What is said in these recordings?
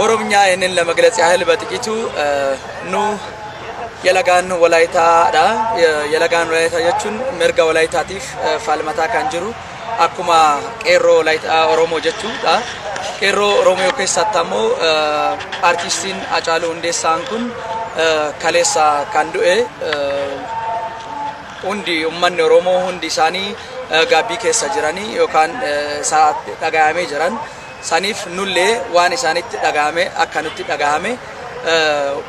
ኦሮምኛ ይህንን ለመግለጽ ያህል በጥቂቱ ኑ የለጋን ወላይታዳ የለጋን ወላይታ የቹን መርጋ ወላይታቲፍ ፋልማታ ካንጅሩ አኩማ ቄሮ ወላይታ ኦሮሞ ጀቹዳ ቄሮ ኦሮሞ ከሳታሞ አርቲስቲን አጫሉ ሁንዴሳን ኩን ከሌሳ ካንዱኤ ሁንዲ ኡመን ኦሮሞ ሁንዲ ሳኒ ጋቢ ከሳ ጅራኒ ዮካን ሰዓት ዳጋሜ ጅራን ሳኒፍ ኑሌ ዋን ሳኒት ዳጋሜ አካኑት ዳጋሜ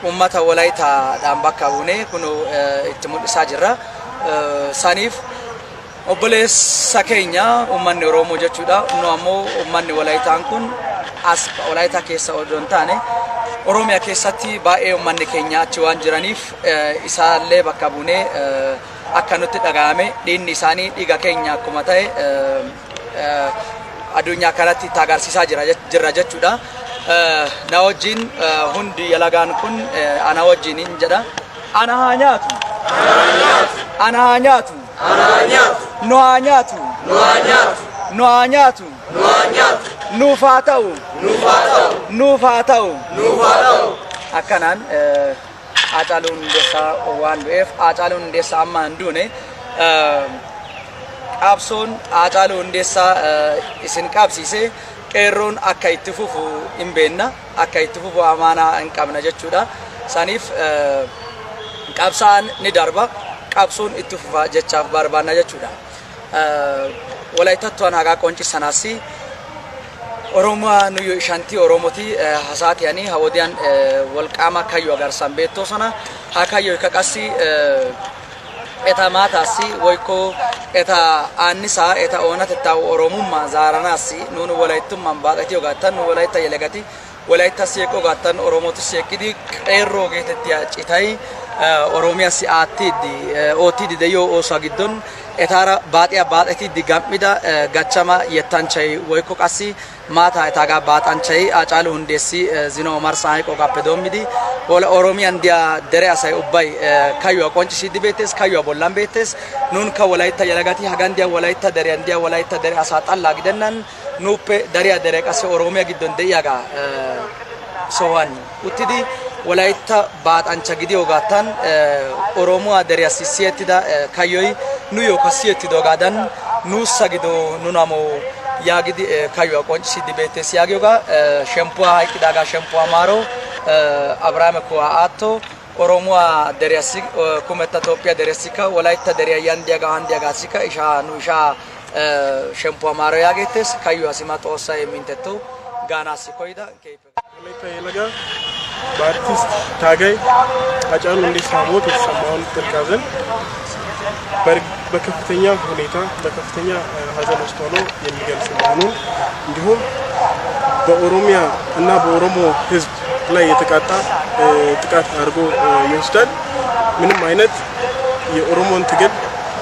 ummata walaita dambaka bune kuno ittimulisa jirra sanif oboles sakenya ummanni oromo jechuudha no ammo ummanni walaitaan kun as walaita keessa odontane oromia keessatti baay'ee ummanni keenya achi waan jiraniif isaallee bakka bune akkanutti dhagaame diinni isaanii dhiiga keenya akkuma ta'e addunyaa kanatti tagarsiisaa jirra jechuudha nawajin hundi yalagan kun ana wajinin jada ana hanyatu nufatau akanan acalun desa wan bef acalun desa mandune abson acalun desa isin qabsise Keron akka itti fufu imbenna akka itti fufu amana enqabna jechuudha sanif qabsaan ni darba qabsoon itti fufa jechaaf barbaanna jechuudha walaytattu anaga qoncisanasi oromo nuyo shanti oromoti hasati yani hawodian walqama kayo agarsan beetto sana hakayo kakasi eta matasi woyko eta anisa eta onat eta oromumma zaranasi nunu walaytum manbaqati ogatan walayta yelegati walayta seko gatan oromoti sekidi qerro getetti acitai oromia si atidi otidi deyo osagidon etara baatiya baatati digamida gachama yettanchay woyko qasi mata etaga baatanchai acalu hundesi zino marsay ko gapedomidi wala oromian dia dere asay ubay kayo qonci dibetes kayo bollan betes nun ka walayta yelegati hagandia walayta dere andia walayta dere asa xalla gidenan nupe dere dere qasi oromia gidon deyaga sowan utidi walayta baatancha gidio gatan oromo dere asisietida kayoy nuyo kasiyeti dogadan nusagido nunamo yagidi kayo qonci dibetes yagyoga shempo haikidaga shempo amaro abraham ko ato oromo deresi kumeta topia deresika walayta dere yandiaga handiaga sika isha nu isha shempo amaro yagetes kayo asima tosa yeminteto gana sikoida keife walayta yelaga በአርቲስት ታጋይ አጫሉ ሁንዴሳ ሞት የተሰማውን ጥልቅ በከፍተኛ ሁኔታ በከፍተኛ ሀዘን ውስጥ ሆኖ የሚገልጽ መሆኑን እንዲሁም በኦሮሚያ እና በኦሮሞ ሕዝብ ላይ የተቃጣ ጥቃት አድርጎ ይወስዳል። ምንም አይነት የኦሮሞን ትግል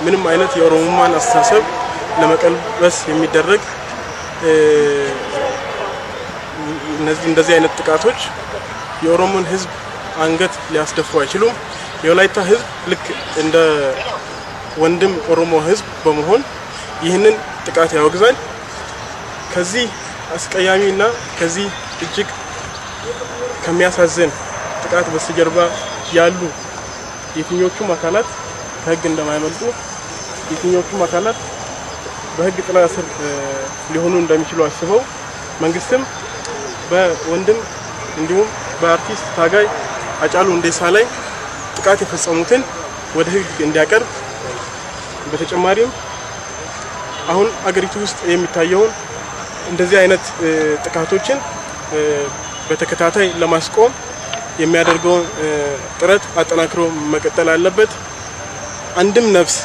ምንም አይነት የኦሮሞማን አስተሳሰብ ለመቀልበስ የሚደረግ እንደዚህ አይነት ጥቃቶች የኦሮሞን ሕዝብ አንገት ሊያስደፉ አይችሉም። የወላይታ ሕዝብ ልክ እንደ ወንድም ኦሮሞ ሕዝብ በመሆን ይህንን ጥቃት ያወግዛል። ከዚህ አስቀያሚና ከዚህ እጅግ ከሚያሳዝን ጥቃት በስተጀርባ ያሉ የትኞቹም አካላት ከህግ እንደማይመልጡ የትኞቹም አካላት በህግ ጥላ ስር ሊሆኑ እንደሚችሉ አስበው መንግስትም በወንድም እንዲሁም በአርቲስት ታጋይ አጫሉ ሁንዴሳ ላይ ጥቃት የፈጸሙትን ወደ ህግ እንዲያቀርብ በተጨማሪም አሁን አገሪቱ ውስጥ የሚታየውን እንደዚህ አይነት ጥቃቶችን በተከታታይ ለማስቆም የሚያደርገውን ጥረት አጠናክሮ መቀጠል አለበት። አንድም ነፍስ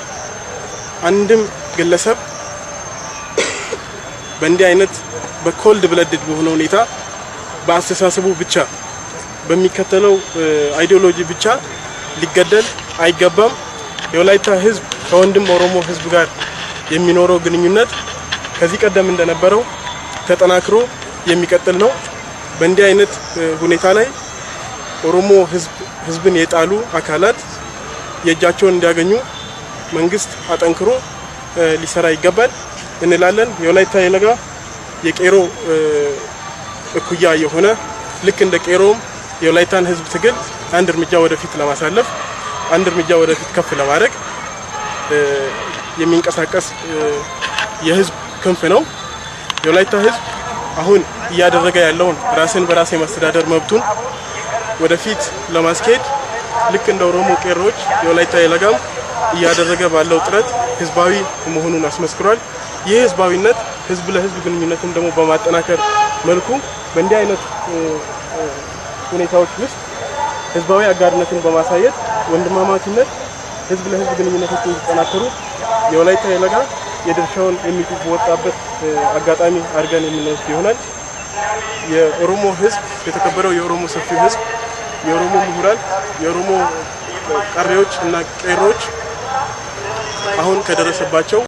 አንድም ግለሰብ በእንዲህ አይነት በኮልድ ብለድድ በሆነ ሁኔታ በአስተሳሰቡ ብቻ በሚከተለው አይዲዮሎጂ ብቻ ሊገደል አይገባም። የወላይታ ህዝብ ከወንድም ኦሮሞ ህዝብ ጋር የሚኖረው ግንኙነት ከዚህ ቀደም እንደነበረው ተጠናክሮ የሚቀጥል ነው። በእንዲህ አይነት ሁኔታ ላይ ኦሮሞ ህዝብን የጣሉ አካላት የእጃቸውን እንዲያገኙ መንግስት አጠንክሮ ሊሰራ ይገባል እንላለን። የወላይታ የለጋ የቄሮ እኩያ የሆነ ልክ እንደ ቄሮም የወላይታን ህዝብ ትግል አንድ እርምጃ ወደፊት ለማሳለፍ አንድ እርምጃ ወደፊት ከፍ ለማድረግ የሚንቀሳቀስ የህዝብ ክንፍ ነው። የወላይታ ህዝብ አሁን እያደረገ ያለውን ራስን በራስ የማስተዳደር መብቱን ወደፊት ለማስኬድ ልክ እንደ ኦሮሞ ቄሮች የወላይታ የለጋም እያደረገ ባለው ጥረት ህዝባዊ መሆኑን አስመስክሯል። ይህ ህዝባዊነት ህዝብ ለህዝብ ግንኙነትን ደግሞ በማጠናከር መልኩ በእንዲህ አይነት ሁኔታዎች ውስጥ ህዝባዊ አጋርነትን በማሳየት ወንድማማችነት ህዝብ ለህዝብ ግንኙነቶች እንዲጠናከሩ የወላይታ የለጋ የድርሻውን የሚወጣበት አጋጣሚ አድርገን የምንወስድ ይሆናል። የኦሮሞ ህዝብ የተከበረው የኦሮሞ ሰፊው ህዝብ የኦሮሞ ምሁራን የኦሮሞ ቀሪዎች እና ቄሮች አሁን ከደረሰባቸው